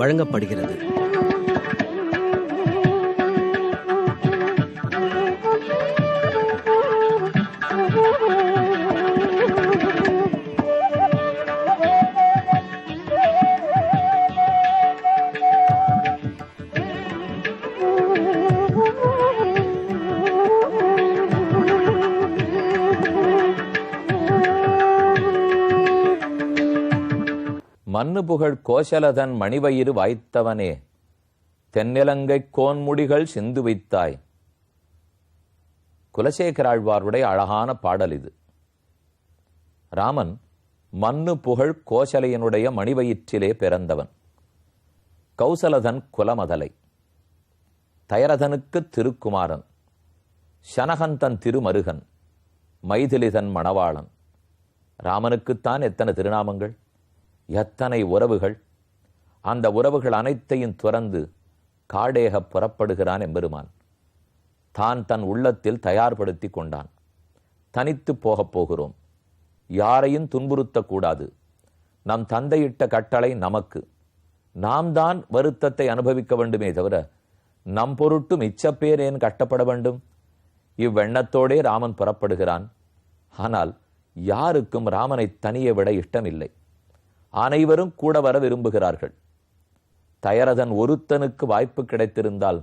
வழங்கப்படுகிறது. மன்னு புகழ் கோசலதன் மணிவயிறு வாய்த்தவனே, தென்னிலங்கை கோன்முடிகள் சிந்து வைத்தாய். குலசேகராழ்வாருடைய அழகான பாடல் இது. ராமன் மன்னு புகழ் கோசலையனுடைய மணிவயிற்றிலே பிறந்தவன். கௌசலதன் குலமதலை, தயரதனுக்கு திருக்குமாரன், சனகந்தன் திருமருகன், மைதிலிதன் மணவாளன். ராமனுக்குத்தான் எத்தனை திருநாமங்கள், எத்தனை உறவுகள்! அந்த உறவுகள் அனைத்தையும் துறந்து காடேக புறப்படுகிறான் எம்பெருமான். தான் தன் உள்ளத்தில் தயார்படுத்தி கொண்டான். தனித்து போகப் போகிறோம், யாரையும் துன்புறுத்தக்கூடாது. நம் தந்தையிட்ட கட்டளை நமக்கு, நாம் தான் வருத்தத்தை அனுபவிக்க வேண்டுமே தவிர நம் பொருட்டு மிச்சப்பேர் ஏன் கட்டப்பட வேண்டும்? இவ்வெண்ணத்தோடே ராமன் புறப்படுகிறான். ஆனால் யாருக்கும் ராமனை தனியே விட இஷ்டமில்லை. அனைவரும் கூட வர விரும்புகிறார்கள். தயரதன் ஒருத்தனுக்கு வாய்ப்பு கிடைத்திருந்தால்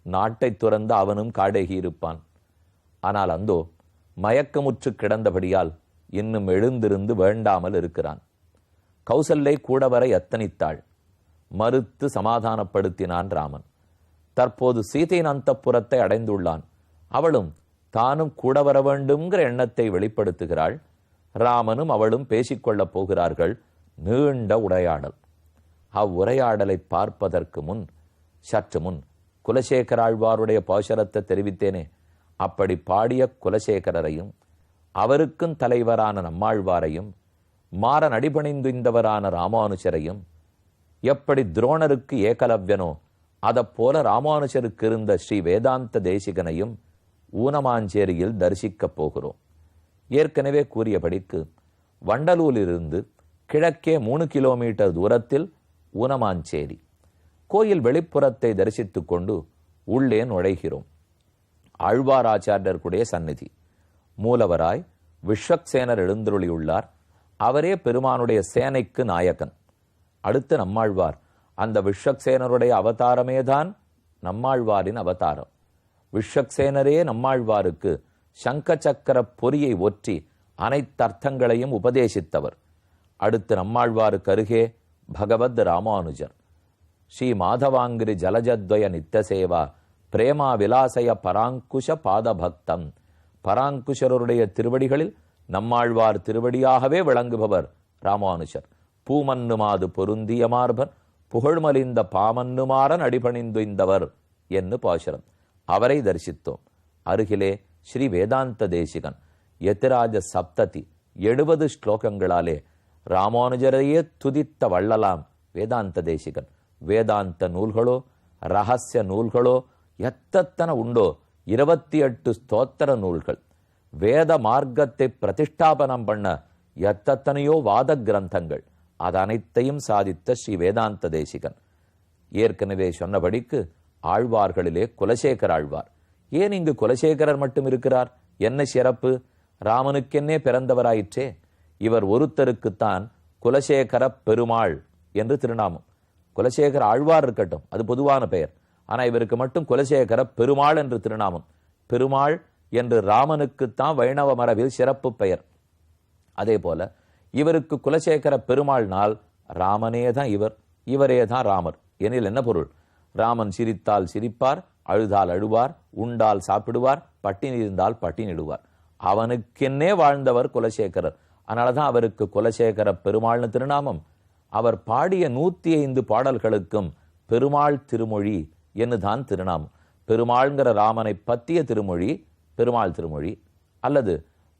நாட்டை துறந்து அவனும் காடேகி இருப்பான். ஆனால் அந்தோ மயக்கமுற்று கிடந்தபடியால் இன்னும் எழுந்திருந்து வேண்டாமல் இருக்கிறான். கௌசல்யை கூட வர எத்தனித்தாள். மறுத்து சமாதானப்படுத்தினான் ராமன். தற்போது சீதையின் அந்தப்புரத்தை அடைந்துள்ளான். அவளும் தானும் கூட வர வேண்டும்ங்கிற எண்ணத்தை வெளிப்படுத்துகிறாள். ராமனும் அவளும் பேசிக்கொள்ளப் போகிறார்கள். நீண்ட உரையாடல். அவ்வுரையாடலை பார்ப்பதற்கு முன், சற்று முன் குலசேகராழ்வாருடைய பாசுரத்தை தெரிவித்தேனே, அப்படி பாடிய குலசேகரரையும் அவருக்கும் தலைவரான நம்மாழ்வாரையும் மாறன் அடிபணிந்துந்தவரான ராமானுஜரையும், எப்படி துரோணருக்கு ஏகலவ்யனோ அதப்போல ராமானுஜருக்கு இருந்த ஸ்ரீ வேதாந்த தேசிகனையும் ஊனமாஞ்சேரியில் தரிசிக்கப் போகிறோம். ஏற்கனவே கூறியபடிக்கு வண்டலூரிலிருந்து கிழக்கே 3 கிலோமீட்டர் தூரத்தில் ஊனமாஞ்சேரி. கோயில் வெளிப்புறத்தை தரிசித்துக் கொண்டு உள்ளே நுழைகிறோம். ஆழ்வாராச்சாரியர்களுடைய சந்நிதி. மூலவராய் விஸ்வக்சேனர் எழுந்தருளியுள்ளார். அவரே பெருமானுடைய சேனைக்கு நாயகன். அடுத்து நம்மாழ்வார். அந்த விஸ்வக்சேனருடைய அவதாரமேதான் நம்மாழ்வாரின் அவதாரம். விஸ்வக்சேனரே நம்மாழ்வாருக்கு சங்க சக்கர பொறியை ஒற்றி அனைத்து அர்த்தங்களையும் உபதேசித்தவர். அடுத்து நம்மாழ்வாருக்கு அருகே பகவத் ராமானுஜர். ஸ்ரீ மாதவாங்கிரி ஜலஜத்வய நித்தசேவா பிரேமா விலாசய பராங்குஷ பாதபக்தம். பராங்குஷருடைய திருவடிகளில் நம்மாழ்வார் திருவடியாகவே விளங்குபவர் ராமானுஜர். பூமன்னுமாது பொருந்திய மார்பன் புகழ்மலிந்த பாமன்னுமாறன் அடிபணிந்துந்தவர் என்று பாசுரம். அவரை தரிசித்தோம். அருகிலே ஸ்ரீ வேதாந்த தேசிகன். யதிராஜ சப்ததி 70 ஸ்லோகங்களாலே ராமானுஜரையே துதித்த வள்ளலாம் வேதாந்த தேசிகன். வேதாந்த நூல்களோ ரகசிய நூல்களோ எத்தனை உண்டோ, 28 ஸ்தோத்திர நூல்கள். வேத மார்க்கத்தை பிரதிஷ்டாபனம் பண்ண எத்தனையோ வாத கிரந்தங்கள். அது அனைத்தையும் சாதித்த ஸ்ரீ வேதாந்த தேசிகன். ஏற்கனவே சொன்னபடிக்கு ஆழ்வார்களிலே குலசேகர ஆழ்வார். ஏன் இங்கு குலசேகரர் மட்டும் இருக்கிறார்? என்ன சிறப்பு? ராமனுக்கென்னே பிறந்தவராயிற்றே. இவர் ஒருத்தருக்குத்தான் குலசேகர பெருமாள் என்று திருநாமம். குலசேகர ஆழ்வார் இருக்கட்டும், அது பொதுவான பெயர். ஆனால் இவருக்கு மட்டும் குலசேகர பெருமாள் என்று திருநாமம். பெருமாள் என்று ராமனுக்குத்தான் வைணவ மரபில் சிறப்பு பெயர். அதே போல இவருக்கு குலசேகர பெருமாள் நாள் ராமனே தான் இவர், இவரே தான் ராமர். எனில் என்ன பொருள்? ராமன் சிரித்தால் சிரிப்பார், அழுதால் அழுவார், உண்டால் சாப்பிடுவார், பட்டினி இருந்தால் பட்டினிடுவார். அவனுக்கென்னே வாழ்ந்தவர் குலசேகரர். அதனாலதான் அவருக்கு குலசேகர பெருமாள்னு திருநாமம். அவர் பாடிய 105 பாடல்களுக்கும் பெருமாள் திருமொழி என்னுதான் திருநாமம். பெருமாள்ங்கிற ராமனை பற்றிய திருமொழி பெருமாள் திருமொழி, அல்லது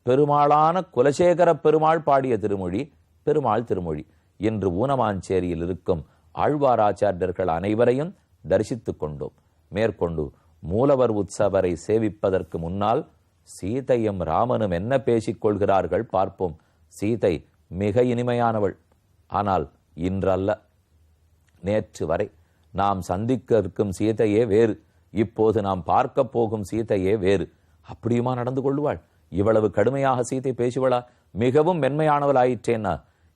பெருமாளான குலசேகர பெருமாள் பாடிய திருமொழி பெருமாள் திருமொழி என்று ஊனமாஞ்சேரியில் இருக்கும் ஆழ்வாராச்சாரியர்கள் அனைவரையும் தரிசித்துக் கொண்டோம். மேற்கொண்டு மூலவர் உற்சவரை சேவிப்பதற்கு முன்னால் சீதையும் ராமனும் என்ன பேசிக் கொள்கிறார்கள் பார்ப்போம். சீதை மிக இனிமையானவள். ஆனால் இன்றல்ல, நேற்று வரை நாம் சந்திக்க இருக்கும் சீதையே வேறு, இப்போது நாம் பார்க்க போகும் சீதையே வேறு. அப்படியுமா நடந்து கொள்வாள்? இவ்வளவு கடுமையாக சீதை பேசுவளா? மிகவும் மென்மையானவள் ஆயிற்றேன்னா.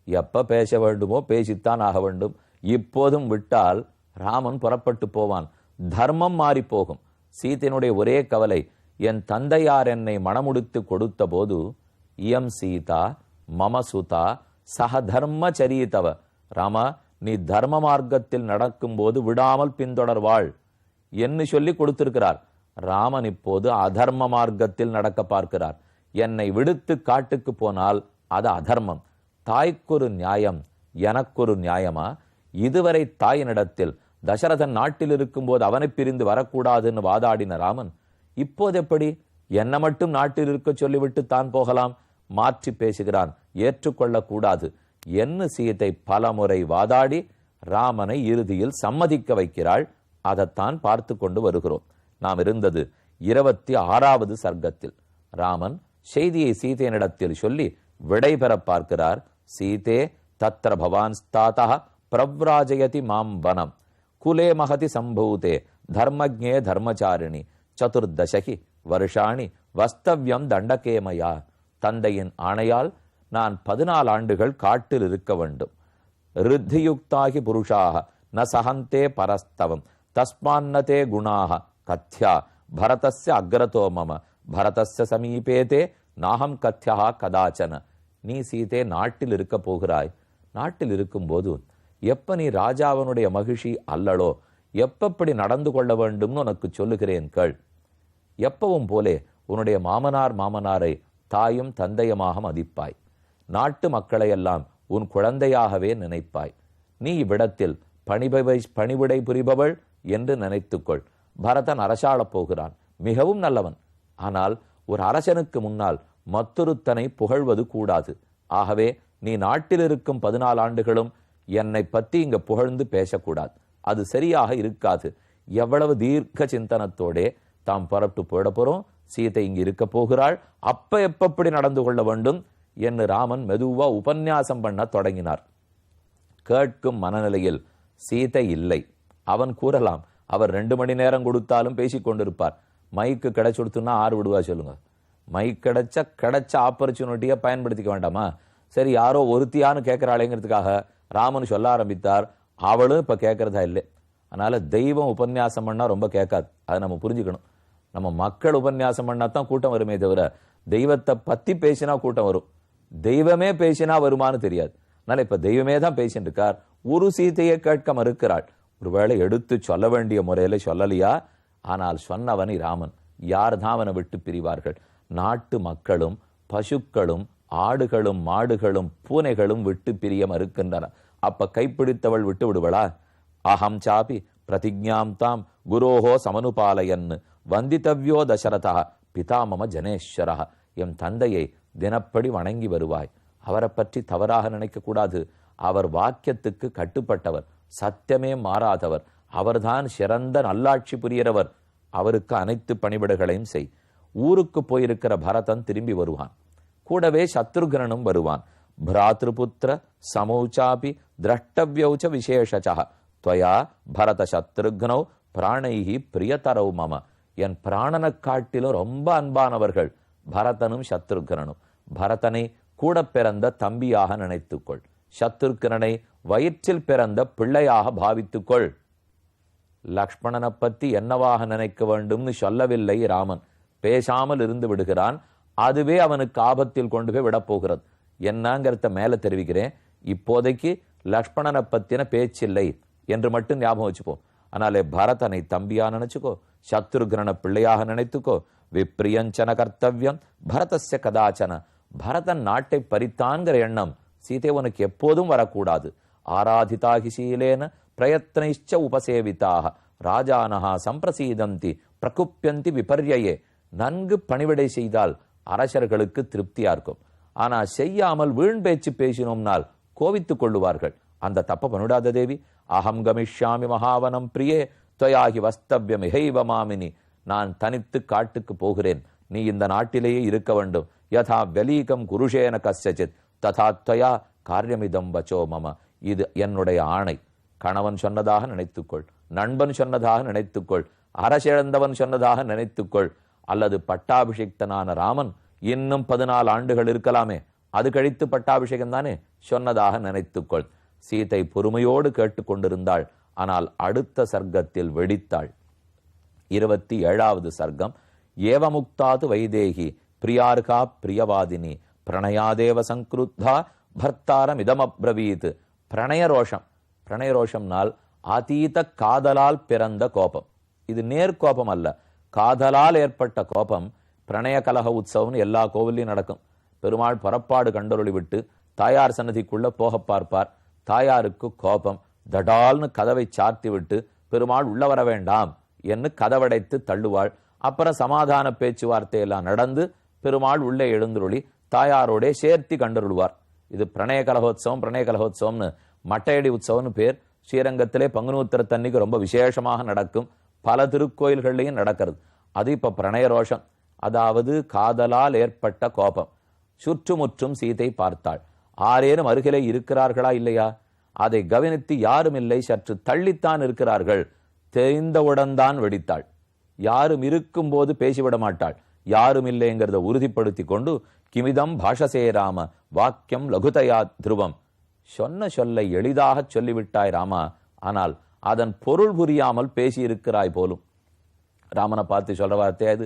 எப்ப பேச வேண்டுமோ பேசித்தான் ஆக வேண்டும். இப்போதும் விட்டால் ராமன் புறப்பட்டு போவான், தர்மம் மாறி போகும். சீதையினுடைய ஒரே கவலை, என் தந்தையார் என்னை மணமுடித்து கொடுத்த போது இயம் சீதா மமசுதா சக தர்மச்சரீதவ, ராமா நீ தர்ம மார்க்கத்தில் நடக்கும் போது விடாமல் பின்தொடர்வாள் என்று சொல்லி கொடுத்திருக்கிறார். ராமன் இப்போது அதர்ம மார்க்கத்தில் நடக்க பார்க்கிறார். என்னை விடுத்து காட்டுக்கு போனால் அது அதர்மம். தாய்க்கொரு நியாயம், எனக்கொரு நியாயமா? இதுவரை தாயினிடத்தில் தசரதன் நாட்டில் இருக்கும் போது அவனை பிரிந்து வரக்கூடாதுன்னு வாதாடின ராமன் இப்போது எப்படி என்ன மட்டும் நாட்டில் இருக்க சொல்லிவிட்டு தான் போகலாம்? மாற்றி பேசுகிறான். ஏற்றுக்கொள்ளக்கூடாது என்ன சீதை பலமுறை வாதாடி ராமனை இறுதியில் சம்மதிக்க வைக்கிறாள். அதைத்தான் பார்த்து கொண்டு வருகிறோம். நாம் இருந்தது 26வது சர்க்கத்தில். ராமன் செய்தியை சீதையனிடத்தில் சொல்லி விடைபெற பார்க்கிறார். சீதே தத்ர பவான் ஸ்தாதா பிரவ்ராஜயதி மாம் வனம் குலே மகதி சம்பூதே தர்மஜ்ஞே தர்மச்சாரிணி சதுர்தசகி வருஷாணி வஸ்தவ்யம் தண்டகேமயா. தந்தையின் ஆணையால் நான் 14 ஆண்டுகள் காட்டில் இருக்க வேண்டும். ரித்தியுக்தாகி புருஷாக ந சஹந்தே பரஸ்தவம் தஸ்மான்னதே குணாக கத்யா பரதஸ்ய அக்ரதோ மம பரதஸ்ய சமீபேதே நாகம் கத்யா கதாச்சன. நீ சீதே நாட்டில் இருக்க போகிறாய். நாட்டில் இருக்கும்போது எப்ப நீ ராஜாவனுடைய மகிழ்ச்சி அல்லளோ எப்பப்படி நடந்து கொள்ள வேண்டும்னு உனக்கு சொல்லுகிறேன் கேள். எப்பவும் போலே உன்னுடைய மாமனாரை தாயும் தந்தையமாக மதிப்பாய். நாட்டு மக்களையெல்லாம் உன் குழந்தையாகவே நினைப்பாய். நீ இவ்விடத்தில் பணிவிடை புரிபவள் என்று நினைத்துக்கொள். பரதன் அரசாளப் போகிறான், மிகவும் நல்லவன். ஆனால் ஒரு அரசனுக்கு முன்னால் மற்றொருத்தனை புகழ்வது கூடாது. ஆகவே நீ நாட்டில் இருக்கும் 14 ஆண்டுகளும் என்னை பற்றி இங்க புகழ்ந்து பேசக்கூடாது. அது சரியாக இருக்காது. எவ்வளவு தீர்க்க சிந்தனத்தோடே தாம் புறப்பட்டு போயிட போறோம், சீதை இங்கு இருக்க போகிறாள், அப்ப எப்படி நடந்து கொள்ள வேண்டும் என்று ராமன் மெதுவா உபன்யாசம் பண்ண தொடங்கினார். கேட்கும் மனநிலையில் சீதை இல்லை. அவன் கூறலாம், அவர் 2 மணி நேரம் கொடுத்தாலும் பேசிக் கொண்டிருப்பார். மைக்கு கிடைச்சுடுத்துன்னா 6 விடுவா சொல்லுங்க. மைக் கிடைச்ச ஆப்பர்ச்சுனிட்டியை பயன்படுத்திக்க வேண்டாமா? சரி, யாரோ ஒருத்தியான்னு கேட்கிறாளேங்கிறதுக்காக ராமன் சொல்ல ஆரம்பித்தார். அவளும் இப்ப கேட்கறதா இல்லை. அதனால தெய்வம் உபன்யாசம் பண்ணா ரொம்ப கேட்காது. அதை நம்ம புரிஞ்சுக்கணும். நம்ம மக்கள் உபன்யாசம் பண்ணா தான் கூட்டம் வருமே தவிர தெய்வத்தை பத்தி பேசினா கூட்டம் வரும். தெய்வமே பேசினா வருமானு தெரியாது. அதனால இப்ப தெய்வமே தான் பேசிட்டு இருக்கார். ஒரு சீதையை கேட்க மறுக்கிறாள். ஒருவேளை எடுத்து சொல்ல வேண்டிய முறையில சொல்லலையா? ஆனால் சொன்னவனை ராமன். யார் தான் அவனை விட்டு பிரிவார்கள்? நாட்டு மக்களும் பசுக்களும் ஆடுகளும் மாடுகளும் பூனைகளும் விட்டு பிரிய மறுக்கின்றன. அப்ப கைப்பிடித்தவள் விட்டு விடுவளா? அகம் சாபி பிரதிஜாம் தாம் குரோஹோ சமனுபாலயன் வந்தித்தவ்யோ தசரதா பிதாமம ஜனேஸ்வரா. என் தந்தையை தினப்படி வணங்கி வருவாய். அவரை பற்றி தவறாக நினைக்க கூடாது. அவர் வாக்கியத்துக்கு கட்டுப்பட்டவர், சத்தியமே மாறாதவர். அவர்தான் சிறந்த நல்லாட்சி புரியறவர். அவருக்கு அனைத்து பணிவிடைகளையும் செய். ஊருக்கு போயிருக்கிற பரதன் திரும்பி வருவான். கூடவே சத்ருகனும் வருவான். பிராத்ருபுத்திர சமௌச்சாபி திரஷ்டவ்யௌச்ச விசேஷச்சா துவயா பரத சத்ருக்னௌ பிராணைஹி பிரியதரவு மம. என் பிராணனை காட்டிலும் ரொம்ப அன்பானவர்கள் பரதனும் சத்ருகனும். பரதனை கூட பிறந்த தம்பியாக நினைத்துக்கொள். சத்ருகனை வயிற்றில் பிறந்த பிள்ளையாக பாவித்துக்கொள். லக்ஷ்மணனை பத்தி என்னவாக நினைக்க வேண்டும்னு சொல்லவில்லை ராமன். பேசாமல் இருந்து விடுகிறான். அதுவே அவனுக்கு ஆபத்தில் கொண்டு போய் விடப்போகிறது. என்னங்கிறத மேல தெரிவிக்கிறேன். இப்போதைக்கு லக்ஷ்மணனை பத்தின பேச்சில்லை என்று மட்டும் ஞாபகம் வச்சுப்போம். ஆனாலே பரதனை தம்பியா நினைச்சுக்கோ, சத்ருகனை பிள்ளையாக நினைத்துக்கோ. விப்ரியஞ்சன கர்த்தவியம் பரதஸ்ய கதாச்சன. பரதன் நாட்டை பறித்தான்கிற எண்ணம் சீதை உனக்கு எப்போதும் வரக்கூடாது. ஆராதிதாகி சீலேன பிரயத்னைச்ச உபசேவிதாக ராஜானஹா சம்பிரசீதந்தி பிரகுப்பியந்தி விபர்யே. நன்கு பணிவிடை செய்தால் அரசர்களுக்கு திருப்தியா இருக்கும். ஆனா செய்யாமல் வீண் பேச்சு பேசினோம்னால் கோவித்துக் கொள்ளுவார்கள். அந்த தப்ப பண்ணிடாத தேவி. அகம் கமிஷ்யாமி மகாவனம் பிரியே துவயாகி வஸ்தவ்யம் இஹைவ மாமினி. நான் தனித்து காட்டுக்கு போகிறேன், நீ இந்த நாட்டிலேயே இருக்க வேண்டும். யதா வலீகம் குருஷேன கஸ்யசித் ததா துவயா காரியமிதம் வச்சோ மம. இது என்னுடைய ஆணை. கணவன் சொன்னதாக நினைத்துக்கொள், நண்பன் சொன்னதாக நினைத்துக்கொள், அரசிழந்தவன் சொன்னதாக நினைத்துக்கொள், அல்லது பட்டாபிஷிக்தனான ராமன் இன்னும் 14 ஆண்டுகள் இருக்கலாமே, அது கழித்து பட்டாபிஷேகம் தானே சொன்னதாக நினைத்துக்கொள். சீதை பொறுமையோடு கேட்டுக்கொண்டிருந்தாள். ஆனால் அடுத்த சர்க்கத்தில் வெடித்தாள். 27வது சர்க்கம். ஏவமுக்தாது வைதேகி பிரியார்கா பிரியவாதினி பிரணயாதேவ சங்கிருத்தா பர்த்தாரம் இதமப்ரவீத். பிரணயரோஷம். பிரணயரோஷம்னால் அதீத காதலால் பிறந்த கோபம். இது நேர்கோபம் அல்ல, காதலால் ஏற்பட்ட கோபம். பிரணய கலக உற்சவம்னு எல்லா கோவிலையும் நடக்கும். பெருமாள் புறப்பாடு கண்டொருளி விட்டு தாயார் சன்னதிக்குள்ள போக பார்ப்பார். தாயாருக்கு கோபம். தடால்னு கதவை சாத்தி விட்டு பெருமாள் உள்ள வர வேண்டாம் என்று கதவடைத்து தள்ளுவாள். அப்புறம் சமாதான பேச்சுவார்த்தையெல்லாம் நடந்து பெருமாள் உள்ளே எழுந்துருளி தாயாரோட சேர்த்தி கண்டருள்வார். இது பிரணய கலகோத்சவம். பிரணய கலகோத்சவம்னு மட்டையடி உற்சவம்னு பேர். ஸ்ரீரங்கத்திலே பங்குனூத்திரத்தன்னைக்கு ரொம்ப விசேஷமாக நடக்கும். பல திருக்கோயில்கள்லையும் நடக்கிறது. அது இப்ப பிரணய ரோஷம், அதாவது காதலால் ஏற்பட்ட கோபம். சுற்றுமுற்றும் சீதை பார்த்தாள். ஆரேனும் அருகிலே இருக்கிறார்களா இல்லையா அதை கவனித்து யாரும் இல்லை, சற்று தள்ளித்தான் இருக்கிறார்கள். தெரிந்தவுடன் தான் வெடித்தாள். யாரும் இருக்கும் போது பேசிவிட மாட்டாள். யாரும் இல்லைங்கிறத உறுதிப்படுத்தி கொண்டு கிமிதம் பாஷசே ராம வாக்கியம் லகுதயா துருவம். சொன்ன சொல்லை எளிதாக சொல்லிவிட்டாய் ராமா, ஆனால் அதன் பொருள் புரியாமல் பேசியிருக்கிறாய் போலும். ராமனை பார்த்து சொல்ற வார்த்தை அது.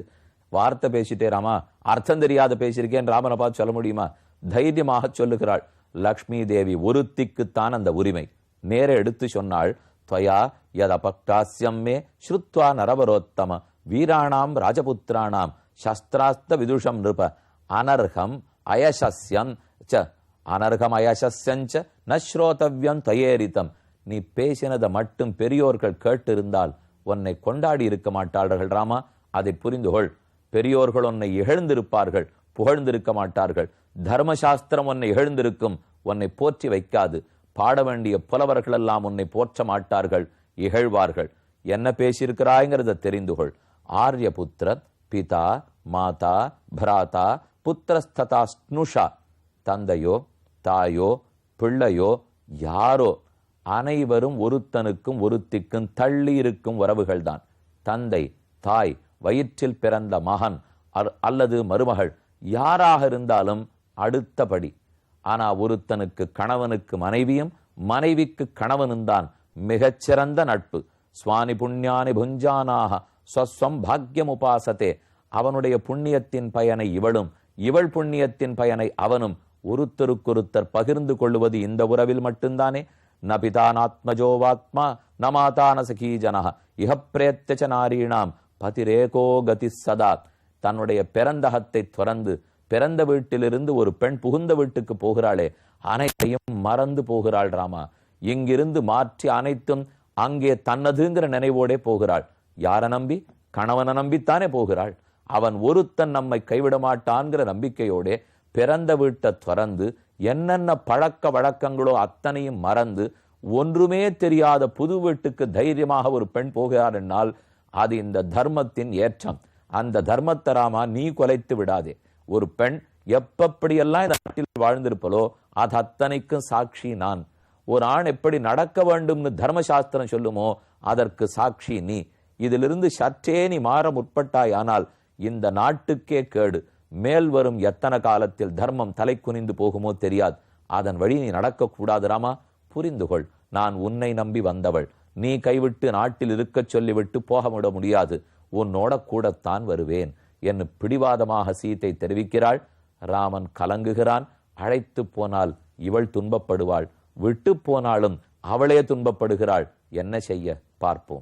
வார்த்தை பேசிட்டே ராமா, அர்த்தம் தெரியாத பேசியிருக்கேன் ராமனை பார்த்து சொல்ல முடியுமா? தைரியமாக சொல்லுகிறாள். லக்ஷ்மி தேவி ஒருத்திக்குத்தான் அந்த உரிமை. நேர எடுத்து சொன்னாள். துவயா யத பக்டாஸ்யம் மே ஸ்ருத்வா நரவரோத்தம வீராணாம் ராஜபுத்திராணாம் சஸ்திராஸ்த விதுஷம் நிருப அனர்ஹம் அயசஸ்யம் ச அனர்ஹம் அயசஸ்யஞ்ச நஸ்ரோதவ்யம் தயேரிதம். நீ பேசினதை மட்டும் பெரியோர்கள் கேட்டிருந்தால் உன்னை கொண்டாடி இருக்க மாட்டார்கள் ராமா, அதை புரிந்துகொள். பெரியோர்கள் உன்னை இகழ்ந்திருப்பார்கள், புகழ்ந்திருக்க மாட்டார்கள். தர்மசாஸ்திரம் உன்னை இகழ்ந்திருக்கும், உன்னை போற்றி வைக்காது. பாட வேண்டிய புலவர்கள் எல்லாம் உன்னை போற்ற மாட்டார்கள், இகழ்வார்கள். என்ன பேசியிருக்கிறாய்ங்கிறத தெரிந்துகொள். ஆர்யபுத்திர பிதா மாதா பிராதா புத்திரஸ்ததா ஸ்னுஷா. தந்தையோ தாயோ பிள்ளையோ யாரோ அனைவரும் ஒருத்தனுக்கும் ஒருத்திக்கும் தள்ளி இருக்கும் உறவுகள்தான். தந்தை தாய், வயிற்றில் பிறந்த மகன் அல்லது மருமகள் யாராக இருந்தாலும் அடுத்தபடி. ஆனா ஒருத்தனுக்கு கணவனுக்கு மனைவியும் மனைவிக்கு கணவனும் தான் மிகச்சிறந்த நட்பு. சுவானி புண்ணியானி புஞ்சானாக ஸ்வஸ்வம் பாக்யம் உபாசத்தே. அவனுடைய புண்ணியத்தின் பயனை இவளும், இவள் புண்ணியத்தின் பயனை அவனும் ஒருத்தருக்கொருத்தர் பகிர்ந்து கொள்வது இந்த உறவில் மட்டும்தானே. நபிதானாத்மஜோவாத்மா நமாதான சகீஜனஹ இஹப்ரேத்யச நாரீணாம் பதிரேகோ கதி சதா. தன்னுடைய பிறந்தகத்தை துறந்து பிறந்த வீட்டிலிருந்து ஒரு பெண் புகுந்த வீட்டுக்கு போகிறாளே, அனைத்தையும் மறந்து போகிறாள் ராமா. இங்கிருந்து மாற்றி அனைத்தும் அங்கே தன்னதுங்கிற நினைவோடே போகிறாள். யாரை நம்பி? கணவனை நம்பித்தானே போகிறாள். அவன் ஒருத்தன் நம்மை கைவிட மாட்டான்கிற நம்பிக்கையோட பிறந்த வீட்டை துறந்து என்னென்ன பழக்க வழக்கங்களோ அத்தனையும் மறந்து ஒன்றுமே தெரியாத புது வீட்டுக்கு தைரியமாக ஒரு பெண் போகிறார் என்னால் அது இந்த தர்மத்தின் ஏற்றம். அந்த தர்மத்தை ராமா நீ கொலைத்து விடாதே. ஒரு பெண் எப்படியெல்லாம் இந்த நாட்டில் வாழ்ந்திருப்பலோ அது அத்தனைக்கும் சாட்சி நான். ஒரு ஆண் எப்படி நடக்க வேண்டும்னு தர்மசாஸ்திரம் சொல்லுமோ அதற்கு சாட்சி நீ. இதிலிருந்து சற்றே நீ மாற முற்பட்டாய் ஆனால் இந்த நாட்டுக்கே கேடு. மேல் வரும் எத்தனை காலத்தில் தர்மம் தலை குனிந்து போகுமோ தெரியாது. அதன் வழி நீ நடக்க கூடாது ராமா. புரிந்துகொள், நான் உன்னை நம்பி வந்தவள். நீ கைவிட்டு நாட்டில் இருக்கச் சொல்லிவிட்டு போக விட முடியாது. உன்னோட கூடத்தான் வருவேன் என்று பிடிவாதமாக சீதை தெரிவிக்கிறாள். ராமன் கலங்குகிறான். அழைத்து போனால் இவள் துன்பப்படுவாள், விட்டு போனாலும் அவளே துன்பப்படுகிறாள். என்ன செய்ய பார்ப்போம்.